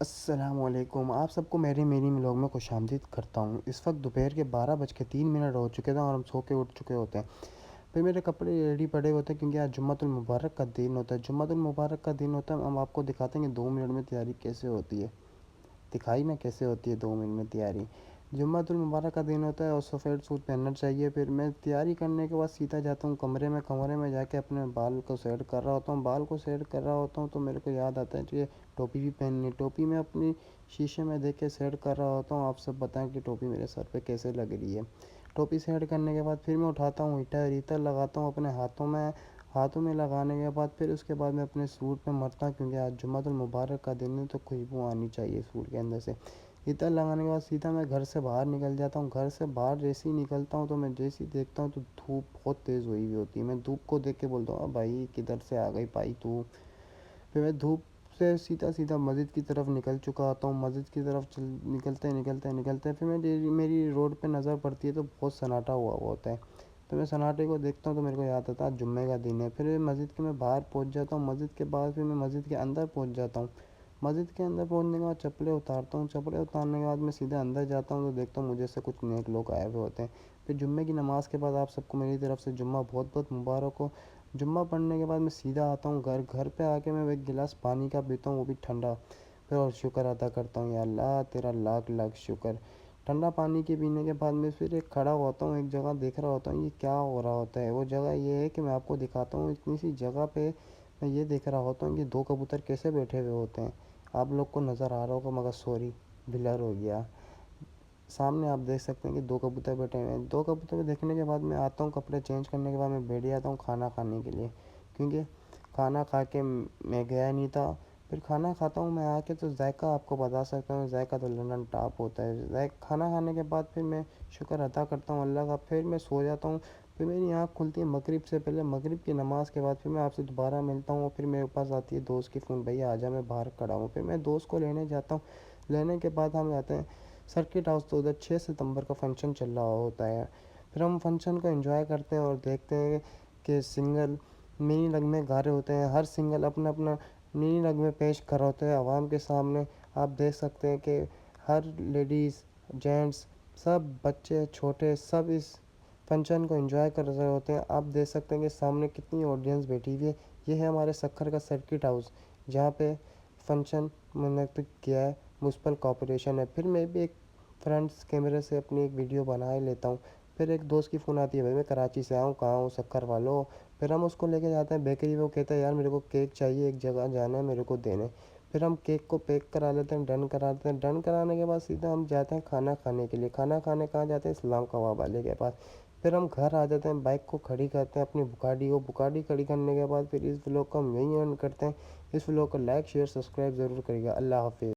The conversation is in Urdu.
السلام علیکم، آپ سب کو میری ولاگ میں خوش آمدید کرتا ہوں۔ اس وقت دوپہر کے 12:03 ہو چکے تھے اور ہم سو کے اٹھ چکے ہوتے ہیں۔ پھر میرے کپڑے ریڈی پڑے ہوتے ہیں کیونکہ آج جمعۃ المبارک کا دن ہوتا ہے۔ جمعۃ المبارک کا دن ہوتا ہے، ہم آپ کو دکھاتے ہیں کہ 2 منٹ میں تیاری کیسے ہوتی ہے۔ دکھائی نا کیسے ہوتی ہے 2 منٹ میں تیاری۔ جمعۃ المبارک کا دن ہوتا ہے اور سفید سوٹ پہننا چاہیے۔ پھر میں تیاری کرنے کے بعد سیدھا جاتا ہوں کمرے میں جا کے اپنے بال کو سیٹ کر رہا ہوتا ہوں۔ بال کو سیٹ کر رہا ہوتا ہوں تو میرے کو یاد آتا ہے کہ ٹوپی بھی پہننی ہے۔ ٹوپی میں اپنی شیشے میں دیکھ کے سیٹ کر رہا ہوتا ہوں۔ آپ سب بتائیں کہ ٹوپی میرے سر پہ کیسے لگ رہی ہے۔ ٹوپی سیٹ کرنے کے بعد پھر میں اٹھاتا ہوں ہیٹر لگاتا ہوں اپنے ہاتھوں میں لگانے کے بعد پھر اس کے بعد میں اپنے سوٹ پہ مرتا ہوں کیونکہ آج جمعۃ المبارک کا دن ہے تو خوشبو آنی چاہیے سوٹ کے اندر سے۔ ہیٹر لگانے کے بعد سیدھا میں گھر سے باہر نکل جاتا ہوں۔ گھر سے باہر جیسے ہی نکلتا ہوں تو میں جیسے ہی دیکھتا ہوں تو دھوپ بہت تیز ہوئی ہوتی ہے۔ میں دھوپ کو دیکھ کے بولتا ہوں بھائی کدھر سے آ گئی بھائی تو۔ پھر میں دھوپ سے سیدھا مسجد کی طرف نکل چکا ہوتا ہوں۔ مسجد کی طرف نکلتے پھر میری روڈ پہ نظر پڑتی ہے تو بہت سناٹا ہوا ہوتا ہے۔ تو میں سناٹے کو دیکھتا ہوں تو میرے کو یاد آتا ہے جمعے کا دن ہے۔ پھر مسجد کے میں باہر پہنچ جاتا ہوں۔ مسجد کے بعد پھر میں مسجد کے اندر پہنچ جاتا ہوں۔ مسجد کے اندر پہنچنے کے بعد چپلیں اتارتا ہوں۔ چپلیں اتارنے کے بعد میں سیدھے اندر جاتا ہوں تو دیکھتا ہوں مجھے سے کچھ نیک لوگ آئے ہوئے ہوتے ہیں۔ پھر جمعے کی نماز کے بعد آپ سب کو میری طرف سے جمعہ بہت بہت مبارک ہو۔ جمعہ پڑھنے کے بعد میں سیدھا آتا ہوں گھر پہ آ کے میں ایک گلاس پانی کا پیتا ہوں وہ بھی ٹھنڈا۔ پھر اور شکر ادا کرتا ہوں یا اللہ تیرا لاکھ لاکھ شکر۔ ٹھنڈا پانی کے پینے کے بعد میں پھر ایک کھڑا ہوتا ہوں، ایک جگہ دیکھ رہا ہوتا ہوں یہ کیا ہو رہا ہوتا ہے۔ وہ جگہ یہ ہے کہ میں آپ کو دکھاتا ہوں اتنی سی جگہ پہ میں یہ دیکھ رہا ہوتا ہوں کہ 2 کبوتر کیسے بیٹھے ہوئے ہوتے ہیں۔ آپ لوگ کو نظر آ رہا ہوگا مگر سوری بلر ہو گیا۔ سامنے آپ دیکھ سکتے ہیں کہ 2 کبوتر بیٹھے ہوئے ہیں۔ 2 کبوتر دیکھنے کے بعد میں آتا ہوں کپڑے چینج کرنے کے بعد میں بیٹھ جاتا ہوں کھانا کھانے کے لیے کیونکہ کھانا کھا کے میں گیا نہیں تھا۔ پھر کھانا کھاتا ہوں میں آ کے تو ذائقہ آپ کو بتا سکتا ہوں، ذائقہ تو لنڈن ٹاپ ہوتا ہے۔ کھانا کھانے کے بعد پھر میں شکر ادا کرتا ہوں اللہ کا۔ پھر میں سو جاتا ہوں۔ پھر میری آنکھ کھلتی ہے مغرب سے پہلے، مغرب کی نماز کے بعد پھر میں آپ سے دوبارہ ملتا ہوں۔ پھر میرے پاس آتی ہے دوست کی فون، بھائی آجا میں باہر کھڑا ہوں۔ پھر میں دوست کو لینے جاتا ہوں۔ لینے کے بعد ہم جاتے ہیں سرکٹ ہاؤس، تو ادھر 6 ستمبر کا فنکشن چل رہا ہوتا ہے۔ پھر ہم فنکشن کو انجوائے کرتے ہیں اور دیکھتے ہیں کہ سنگر منی نغمے گا رہے ہوتے ہیں۔ ہر سنگر اپنا منی نغمے پیش کر رہے ہوتے ہیں عوام کے سامنے۔ آپ دیکھ سکتے ہیں کہ ہر لیڈیز جینٹس سب بچے چھوٹے سب اس فنکشن کو انجوائے کر رہے ہوتے ہیں۔ آپ دیکھ سکتے ہیں کہ سامنے کتنی آڈینس بیٹھی ہوئی ہے۔ یہ ہے ہمارے سکھر کا سرکٹ ہاؤس جہاں پہ فنکشن منعقد کیا ہے میونسپل کارپوریشن ہے۔ پھر میں بھی ایک فرنٹس کیمرے سے اپنی ایک ویڈیو بنا ہی لیتا ہوں۔ پھر ایک دوست کی فون آتی ہے، بھائی میں کراچی سے کہاں ہوں سکھر والوں۔ پھر ہم اس کو لے کے جاتے ہیں بیکری، وہ کہتا ہے یار میرے کو کیک چاہیے، ایک جگہ جانا ہے میرے کو دینے۔ پھر ہم کیک کو پیک کرا لیتے ہیں، ڈن کرا لیتے ہیں۔ ڈن کرانے کے بعد سیدھا ہم جاتے ہیں کھانا کھانے کے لیے۔ کھانا کھانے کہاں جاتے ہیں؟ اسلام کباب والے کے پاس۔ پھر ہم گھر آ جاتے ہیں، بائک کو کھڑی کرتے ہیں اپنی بکاڈی کھڑی کرنے کے بعد پھر اس ولاگ کو ہم یہیں اینڈ کرتے ہیں۔ اس ولاگ کو لائک شیئر سبسکرائب ضرور کریے گا۔ اللہ حافظ۔